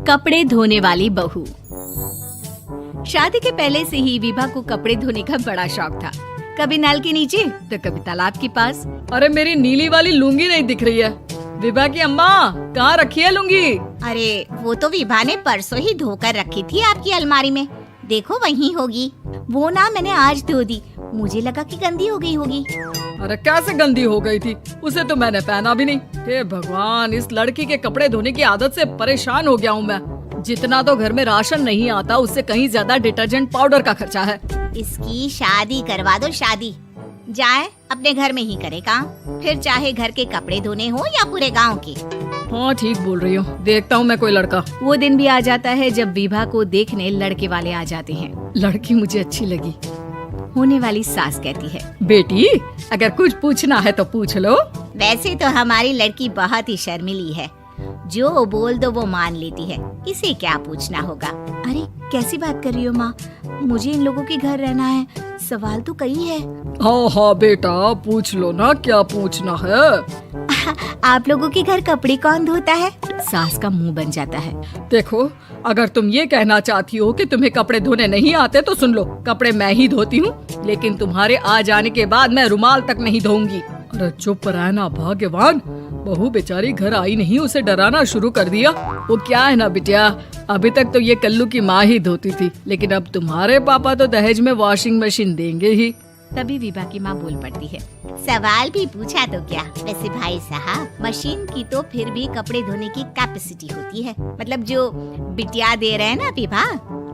कपड़े धोने वाली बहू। शादी के पहले से ही विभा को कपड़े धोने का बड़ा शौक था। कभी नल के नीचे तो कभी तालाब के पास। अरे मेरी नीली वाली लुंगी नहीं दिख रही है। विभा की अम्मा, कहाँ रखी है लुंगी? अरे वो तो विभा ने परसों ही धोकर रखी थी आपकी अलमारी में। देखो वहीं होगी। वो ना मैंने आज धो दी, मुझे लगा कि गंदी हो गई होगी। अरे कैसे गंदी हो गई थी? उसे तो मैंने पहना भी नहीं। हे भगवान, इस लड़की के कपड़े धोने की आदत से परेशान हो गया हूँ मैं। जितना तो घर में राशन नहीं आता, उससे कहीं ज्यादा डिटर्जेंट पाउडर का खर्चा है। इसकी शादी करवा दो, शादी। जाए अपने घर में ही करे काम, फिर चाहे घर के कपड़े धोने हो या पूरे गांव के। हाँ ठीक बोल रही हो, देखता हूँ मैं कोई लड़का। वो दिन भी आ जाता है जब विभा को देखने लड़के वाले आ जाते हैं। लड़की मुझे अच्छी लगी। होने वाली सास कहती है, बेटी अगर कुछ पूछना है तो पूछ लो। वैसे तो हमारी लड़की बहुत ही शर्मीली है, जो बोल दो वो मान लेती है, इसे क्या पूछना होगा। अरे कैसी बात कर रही हो माँ, मुझे इन लोगों के घर रहना है, सवाल तो कई है। हाँ हाँ बेटा, पूछ लो ना, क्या पूछना है। आप लोगों के घर कपड़े कौन धोता है? सास का मुंह बन जाता है। देखो, अगर तुम ये कहना चाहती हो कि तुम्हें कपड़े धोने नहीं आते तो सुन लो, कपड़े मैं ही धोती हूँ, लेकिन तुम्हारे आ जाने के बाद मैं रुमाल तक नहीं धोऊंगी। अरे चुप रहना भाग्यवान, बहू बेचारी घर आई नहीं, उसे डराना शुरू कर दिया। वो क्या है ना बिटिया, अभी तक तो ये कल्लू की माँ ही धोती थी, लेकिन अब तुम्हारे पापा तो दहेज में वॉशिंग मशीन देंगे ही। तभी विभा की माँ बोल पड़ती है, सवाल भी पूछा तो क्या। वैसे भाई साहब, मशीन की तो फिर भी कपड़े धोने की कैपेसिटी होती है। मतलब जो बिटिया दे रहे हैं ना विभा,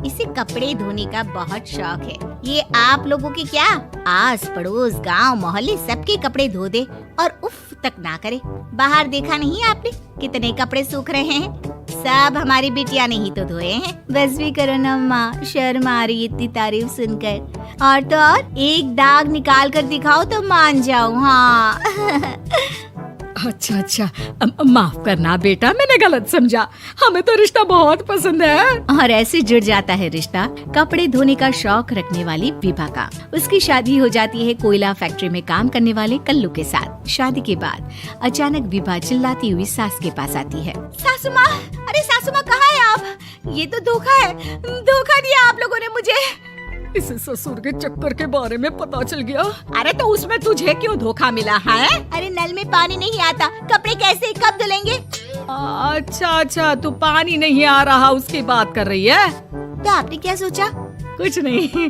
इसे कपड़े धोने का बहुत शौक है। ये आप लोगों के क्या, आस पड़ोस गांव मोहल्ले सबके कपड़े धो दे और उफ तक ना करे। बाहर देखा नहीं आपने कितने कपड़े सूख रहे हैं? सब हमारी बिटिया ने ही तो धोए हैं। बस भी करो ना माँ, शर्म आ रही इतनी तारीफ सुनकर। और तो और एक दाग निकाल कर दिखाओ तो मान जाऊँ। हाँ अच्छा अच्छा, माफ करना बेटा, मैंने गलत समझा। हमें तो रिश्ता बहुत पसंद है। और ऐसे जुड़ जाता है रिश्ता कपड़े धोने का शौक रखने वाली विभा का। उसकी शादी हो जाती है कोयला फैक्ट्री में काम करने वाले कल्लू के साथ। शादी के बाद अचानक विभा चिल्लाती हुई सास के पास आती है। सासू माँ, अरे सासू माँ कहाँ है आप? ये तो धोखा है, धोखा दिया आप लोगों ने मुझे। इसे ससुर के चक्कर के बारे में पता चल गया। अरे तो उसमें तुझे क्यों धोखा मिला है? अरे नल में पानी नहीं आता, कपड़े कैसे कब धुलेंगे? अच्छा अच्छा, तू पानी नहीं आ रहा उसकी बात कर रही है। तो आपने क्या सोचा? कुछ नहीं।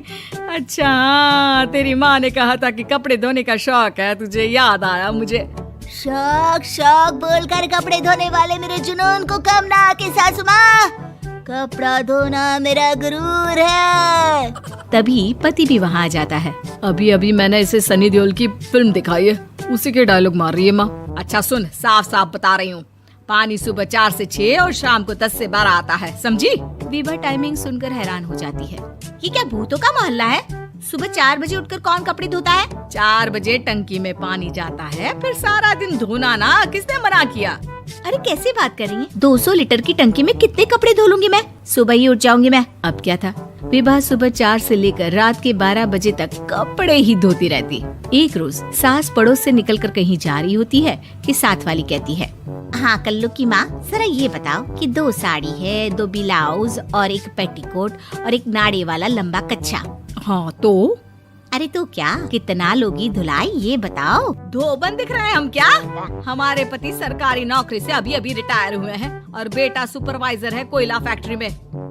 अच्छा, तेरी माँ ने कहा था कि कपड़े धोने का शौक है, तुझे याद आया मुझे। शौक शौक बोलकर कपड़े धोने वाले मेरे जुनून को कम ना आके सासू माँ, कपड़ा धोना मेरा गुरूर है। तभी पति भी वहाँ आ जाता है। अभी अभी मैंने इसे सनी देओल की फिल्म दिखाई है, उसी के डायलॉग मार रही है माँ। अच्छा सुन, साफ साफ बता रही हूँ, पानी सुबह 4 से 6 और शाम को 10 से 12 आता है, समझी? विभा टाइमिंग सुनकर हैरान हो जाती है। ये क्या भूतों का मोहल्ला है? सुबह 4 बजे उठकर कौन कपड़े धोता है? 4 बजे टंकी में पानी जाता है, फिर सारा दिन धोना ना, किसने मना किया? अरे कैसी बात कर रही हैं? 200 लीटर की टंकी में कितने कपड़े धो लूंगी मैं? सुबह ही उठ जाऊंगी मैं। अब क्या था, विभा सुबह 4 से लेकर रात के 12 बजे तक कपड़े ही धोती रहती। एक रोज सास पड़ोस से निकलकर कहीं जा रही होती है कि साथ वाली कहती है, हाँ कल्लू की माँ, जरा ये बताओ कि 2 साड़ी है, 2 ब्लाउज और एक पेटीकोट और एक नाड़े वाला लंबा कच्छा। हाँ तो? अरे तो क्या, कितना लोगी धुलाई ये बताओ। धोबन दिख रहे हैं हम क्या? हमारे पति सरकारी नौकरी से अभी अभी रिटायर हुए हैं और बेटा सुपरवाइजर है कोयला फैक्ट्री में।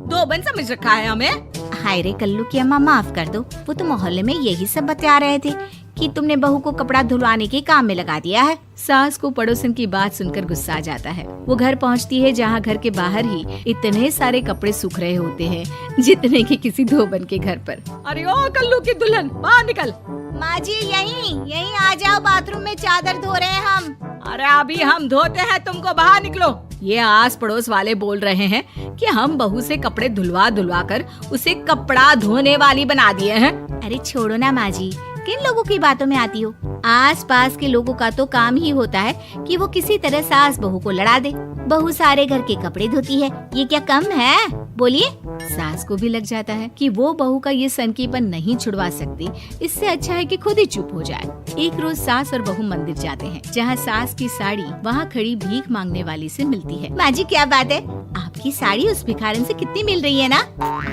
धोबन समझ रखा है हमें। हाय रे कल्लू की अम्मा, माफ कर दो, वो तो मोहल्ले में यही सब बता रहे थे कि तुमने बहू को कपड़ा धुलवाने के काम में लगा दिया है। सास को पड़ोसन की बात सुनकर गुस्सा आ जाता है। वो घर पहुंचती है जहां घर के बाहर ही इतने सारे कपड़े सूख रहे होते हैं जितने कि किसी धोबन के घर पर। अरे ओ कल्लू की दुल्हन, बाहर निकल। माँ जी यहीं आ जाओ, बाथरूम में चादर धो रहे हैं हम। अरे अभी हम धोते हैं, तुमको बाहर निकलो। ये आस पड़ोस वाले बोल रहे हैं कि हम बहू से कपड़े धुलवा धुलवा कर उसे कपड़ा धोने वाली बना दिए हैं। अरे छोड़ो ना माँ जी, किन लोगों की बातों में आती हो? आस पास के लोगों का तो काम ही होता है कि वो किसी तरह सास बहू को लड़ा दे। बहू सारे घर के कपड़े धोती है, ये क्या कम है? बोलिए। सास को भी लग जाता है कि वो बहू का ये सनकीपन नहीं छुड़वा सकती, इससे अच्छा है कि खुद ही चुप हो जाए। एक रोज सास और बहू मंदिर जाते हैं, जहाँ सास की साड़ी वहाँ खड़ी भीख मांगने वाली से मिलती है। माँ जी क्या बात है? आप आपकी साड़ी उस भिखारन से कितनी मिल रही है ना?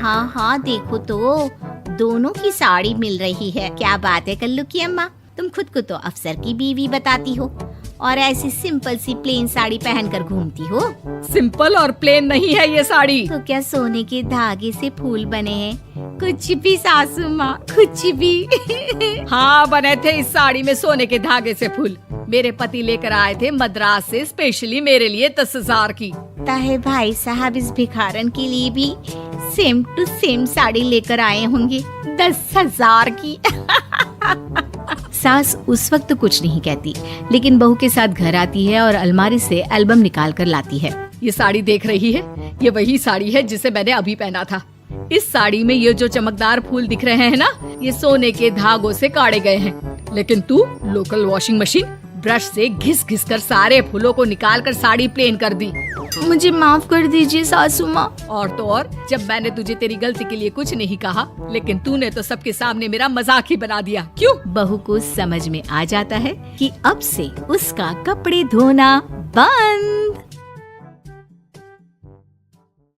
हाँ हाँ देखो तो, दोनों की साड़ी मिल रही है। क्या बात है कल्लू की अम्मा, तुम खुद को तो अफसर की बीवी बताती हो और ऐसी सिंपल सी प्लेन साड़ी पहनकर घूमती हो। सिंपल और प्लेन नहीं है ये साड़ी। तो क्या सोने के धागे से फूल बने हैं? कुछ भी सासू माँ, कुछ भी। हाँ बने थे इस साड़ी में सोने के धागे से फूल। मेरे पति लेकर आए थे मद्रास से स्पेशली मेरे लिए 10,000 की। ताहे भाई साहब इस भिखारन के लिए भी सेम टू सेम साड़ी लेकर आए होंगे 10,000 की। सास उस वक्त तो कुछ नहीं कहती, लेकिन बहू के साथ घर आती है और अलमारी से एल्बम निकाल कर लाती है। ये साड़ी देख रही है, ये वही साड़ी है जिसे मैंने अभी पहना था। इस साड़ी में ये जो चमकदार फूल दिख रहे हैं ना, ये सोने के धागों से काढ़े गए हैं। लेकिन तू लोकल वॉशिंग मशीन ब्रश से घिस घिस कर सारे फूलों को निकाल कर साड़ी प्लेन कर दी। मुझे माफ कर दीजिए सासू माँ। और तो और, जब मैंने तुझे तेरी गलती के लिए कुछ नहीं कहा, लेकिन तूने तो सबके सामने मेरा मजाक ही बना दिया। क्यों? बहू को समझ में आ जाता है कि अब से उसका कपड़े धोना बंद।